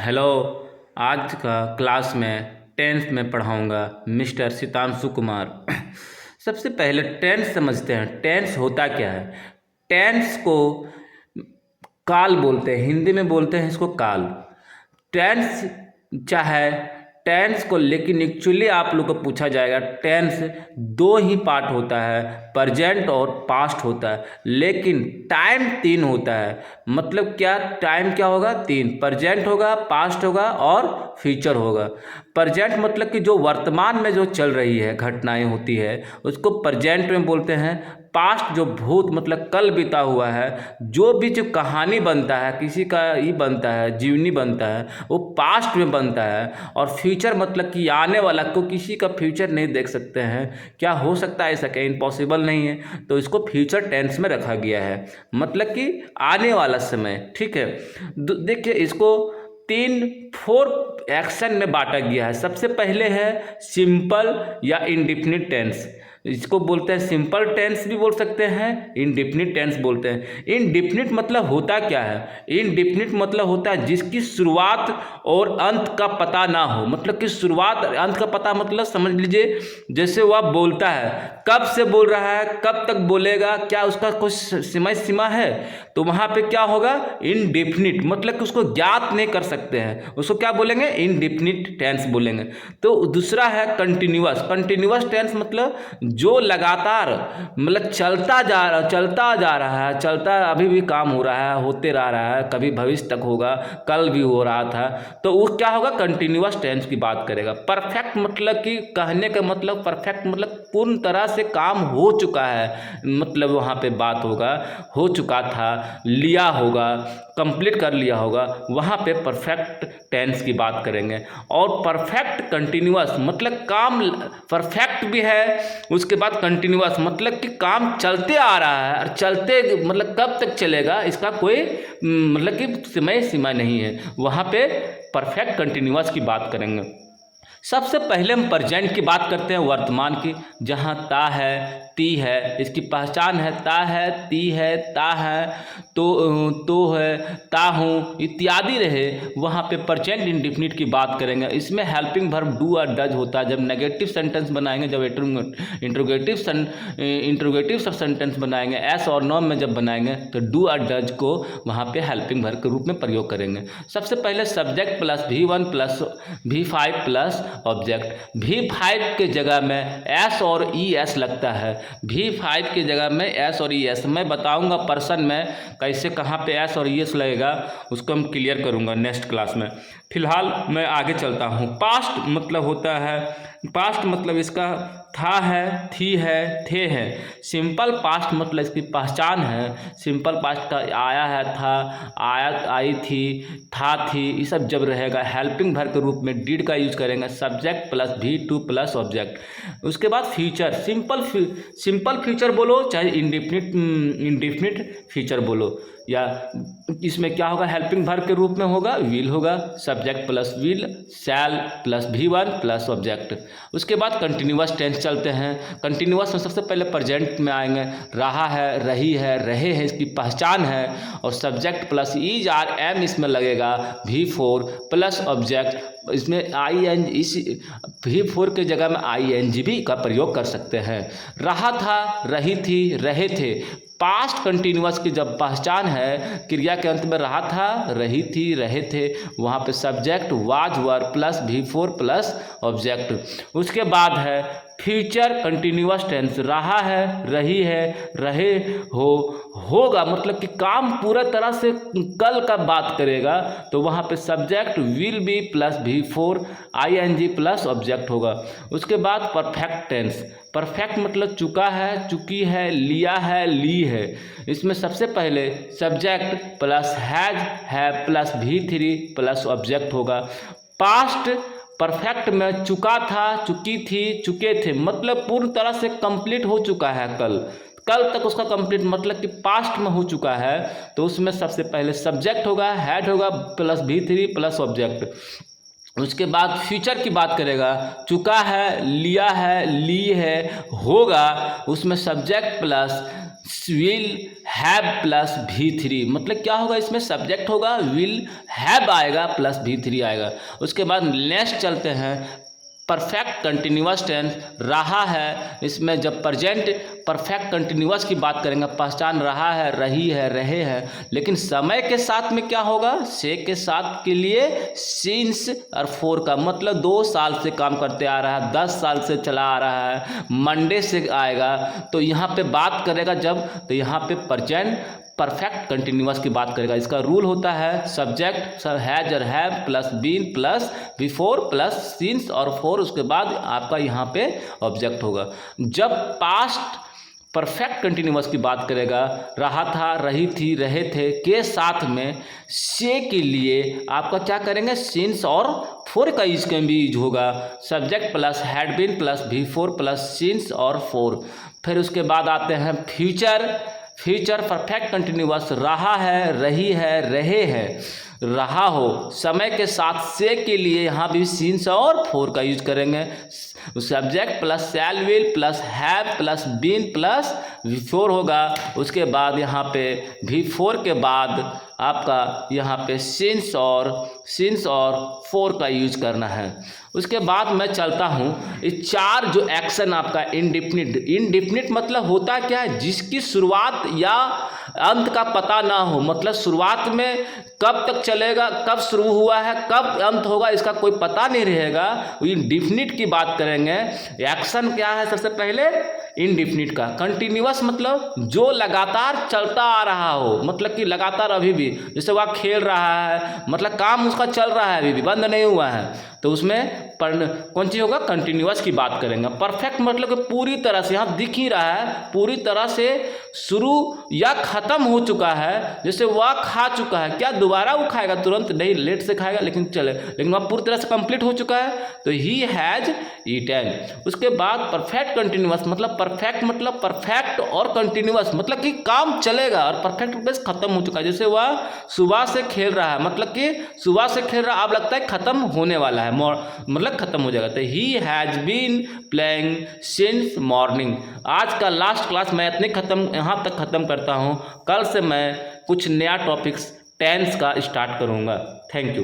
Hello. आज का class में टेंस में पढ़ाऊंगा मिस्टर सितांशु कुमार। सबसे पहले टेंस समझते हैं। टेंस होता क्या है? टेंस को काल बोलते हैं, हिंदी में बोलते हैं इसको काल। टेंस चाहे टेंस को, लेकिन एक्चुअली आप लोग को पूछा जाएगा टेंस दो ही पार्ट होता है, प्रेजेंट और पास्ट होता है, लेकिन टाइम तीन होता है। मतलब क्या? टाइम क्या होगा? तीन। प्रेजेंट होगा, पास्ट होगा और फ्यूचर होगा। प्रेजेंट मतलब कि जो वर्तमान में जो चल रही है घटनाएं होती है उसको प्रेजेंट में बोलते हैं। पास्ट जो भूत मतलब कल बीता हुआ है, जो भी जो कहानी बनता है, किसी का ही बनता है, जीवनी बनता है, वो पास्ट में बनता है। और फ्यूचर मतलब कि आने वाला को, किसी का फ्यूचर नहीं देख सकते हैं। क्या हो सकता है ऐसा? क्या इम्पॉसिबल नहीं है? तो इसको फ्यूचर टेंस में रखा गया है, मतलब कि आने वाला समय। ठीक है, देखिए इसको फोर एक्शन में बांटा गया है। सबसे पहले है सिंपल या इंडिफिनिट टेंस। इसको बोलते हैं सिंपल टेंस भी बोल सकते हैं, इनडिफिनिट टेंस बोलते हैं। इनडिफिनिट मतलब होता क्या है? इनडिफिनिट मतलब होता है जिसकी शुरुआत और अंत का पता ना हो। मतलब कि शुरुआत अंत का पता मतलब समझ लीजिए, जैसे वह बोलता है, कब से बोल रहा है, कब तक बोलेगा, क्या उसका कुछ समय सीमा है? तो वहाँ पे क्या होगा? इनडिफिनिट, मतलब कि उसको ज्ञात नहीं कर सकते हैं, उसको क्या बोलेंगे? इनडिफिनिट टेंस बोलेंगे। तो दूसरा है कंटिन्यूअस। कंटिन्यूअस टेंस मतलब जो लगातार मतलब चलता जा रहा है, चलता अभी भी काम हो रहा है, होते रह रहा है, कभी भविष्य तक होगा, कल भी हो रहा था, तो वो क्या होगा? कंटिन्यूअस टेंस की बात करेगा। परफेक्ट मतलब कि कहने का मतलब, परफेक्ट मतलब पूर्ण तरह से काम हो चुका है, मतलब वहाँ पे बात होगा हो चुका था, लिया होगा, कंप्लीट कर लिया होगा, वहाँ पे परफेक्ट टेंस की बात करेंगे। और परफेक्ट कंटिन्यूअस मतलब काम परफेक्ट भी है, उसके बाद कंटिन्यूअस मतलब कि काम चलते आ रहा है, और चलते मतलब कब तक चलेगा इसका कोई मतलब कि समय सीमा नहीं है। वहाँ पे परफेक्ट कंटिन्यूअस की बात करेंगे। सबसे पहले हम प्रेजेंट की बात करते हैं, वर्तमान की, जहाँ ता है, ती है, इसकी पहचान है। ता है, ती है, ता है, तो है, ता हूँ इत्यादि रहे, वहाँ पे प्रेजेंट इंडिफिनिट की बात करेंगे। इसमें हेल्पिंग वर्ब डू और डज होता है। जब नेगेटिव सेंटेंस बनाएंगे, जब इंट्रोगेटिव सब सेंटेंस बनाएंगे, एस और नो में जब बनाएंगे, तो डू और डज को वहाँ पे हेल्पिंग वर्ब के रूप में प्रयोग करेंगे। सबसे पहले subject plus V1 plus V5 plus object. V5 के जगह में एस और ई एस लगता है। V5 की जगह में एस और ई एस। मैं बताऊंगा पर्सन में कैसे, कहाँ पे एस और ई एस लगेगा, उसको हम क्लियर करूंगा नेक्स्ट क्लास में। फिलहाल मैं आगे चलता हूँ। पास्ट मतलब होता है, पास्ट मतलब इसका था है, थी है, थे है। सिंपल पास्ट मतलब इसकी पहचान है। सिंपल पास्ट का आया है, था, आया, आई थी, था, थी, ये सब जब रहेगा हेल्पिंग वर्ब के रूप में डिड का यूज करेंगे। Subject plus V2 plus object. उसके बाद फ्यूचर, सिंपल फ्यूचर बोलो, चाहे इंडिफिनिट फ्यूचर बोलो, या इसमें क्या होगा? हेल्पिंग वर्ब के रूप में होगा, विल होगा, subject plus will, shell plus V1 plus object. उसके बाद कंटिन्यूअस टेंस चलते हैं। कंटिन्यूअस में सबसे पहले प्रेजेंट में आएंगे, रहा है, रही है, रहे हैं, इसकी पहचान है, और subject plus is are am इसमें लगेगा, V4 प्लस ऑब्जेक्ट। इसमें IN, इस V4 के जगह में ING भी का प्रयोग कर सकते हैं। रहा था, रही थी, रहे थे। पास्ट कंटिन्यूअस की जब पहचान है, क्रिया के अंत में रहा था, रही थी, रहे थे, वहाँ पे subject was were plus V4 plus object. उसके बाद है फ्यूचर कंटिन्यूअस टेंस। रहा है, रही है, रहे हो, होगा मतलब कि काम पूरा तरह से कल का बात करेगा, तो वहाँ पे subject will be plus V4 ING plus object होगा। उसके बाद परफेक्ट टेंस। परफेक्ट मतलब चुका है, चुकी है, लिया है, ली है। इसमें सबसे पहले सब्जेक्ट प्लस हैज है प्लस V3 प्लस ऑब्जेक्ट होगा। पास्ट परफेक्ट में चुका था, चुकी थी, चुके थे, मतलब पूर्ण तरह से कंप्लीट हो चुका है, कल तक उसका कंप्लीट मतलब कि पास्ट में हो चुका है, तो उसमें सबसे पहले सब्जेक्ट होगा, हैड होगा प्लस V3 प्लस ऑब्जेक्ट। उसके बाद फ्यूचर की बात करेगा, चुका है, लिया है, ली है, होगा, उसमें subject plus will have plus V3, मतलब क्या होगा, इसमें सब्जेक्ट होगा, विल हैव आएगा प्लस V3 आएगा। उसके बाद नेक्स्ट चलते हैं, परफेक्ट कंटिन्यूअस टेंस, रहा है, इसमें जब प्रेजेंट परफेक्ट कंटिन्यूअस की बात करेंगे, पहचान रहा है, रही है, रहे हैं, लेकिन समय के साथ में क्या होगा, से के साथ के लिए सिंस और फोर का, मतलब 2 साल से काम करते आ रहा है, 10 साल से चला आ रहा है, मंडे से आएगा, तो यहाँ पे बात करेगा जब, तो यहाँ पे प्रेजेंट परफेक्ट कंटिन्यूअस की बात करेगा। इसका रूल होता है सब्जेक्ट हैज और have plus been plus before plus since और फोर, उसके बाद आपका यहाँ पे ऑब्जेक्ट होगा। जब पास्ट परफेक्ट कंटिन्यूअस की बात करेगा, रहा था, रही थी, रहे थे के साथ में से के लिए आपका क्या करेंगे, सिंस और फोर का यूज भी यूज होगा, subject plus had been plus before plus since और फोर। फिर उसके बाद आते हैं फ्यूचर परफेक्ट कंटिन्यूअस, रहा है, रही है, रहे हैं, रहा हो, समय के साथ से के लिए यहाँ भी सिंस और फोर का यूज करेंगे, subject plus shall will plus have plus been plus before होगा। उसके बाद यहाँ पे बिफोर के बाद आपका यहाँ पे सिंस और फोर का यूज करना है। उसके बाद मैं चलता हूँ, इस 4 जो एक्शन आपका इंडिफिनिट मतलब होता क्या है, जिसकी शुरुआत या अंत का पता ना हो, मतलब शुरुआत में कब तक चलेगा, कब शुरू हुआ है, कब अंत होगा, इसका कोई पता नहीं रहेगा, इंडिफिनिट की बात करेंगे। एक्शन क्या है, सबसे पहले इंडिफिनिट का। कंटिन्यूअस मतलब जो लगातार चलता आ रहा हो, मतलब कि लगातार अभी भी, जैसे वह खेल रहा है, मतलब काम उसका चल रहा है, अभी भी बंद नहीं हुआ है, तो उसमें कौन चीज होगा, कंटिन्यूअस की बात करेंगे। परफेक्ट मतलब कि पूरी तरह से, यहाँ दिख ही रहा है, पूरी तरह से शुरू या खत्म हो चुका है, जैसे वह खा चुका है, क्या दोबारा वो खाएगा, तुरंत नहीं, लेट से खाएगा, लेकिन चले, लेकिन वह पूरी तरह से कंप्लीट हो चुका है, तो ही हैज ईटन। उसके बाद परफेक्ट कंटिन्यूअस मतलब परफेक्ट और कंटिन्यूअस मतलब कि काम चलेगा और परफेक्ट बेस खत्म हो चुका है, जैसे वह सुबह से खेल रहा है, मतलब कि सुबह से खेल रहा है, अब लगता है खत्म होने वाला है, मतलब खत्म हो जाएगा, तो ही has been playing since morning. आज का लास्ट क्लास मैं यहाँ तक खत्म करता हूँ। कल से मैं कुछ नया टॉपिक्स टेंस का स्टार्ट करूँगा। Thank you.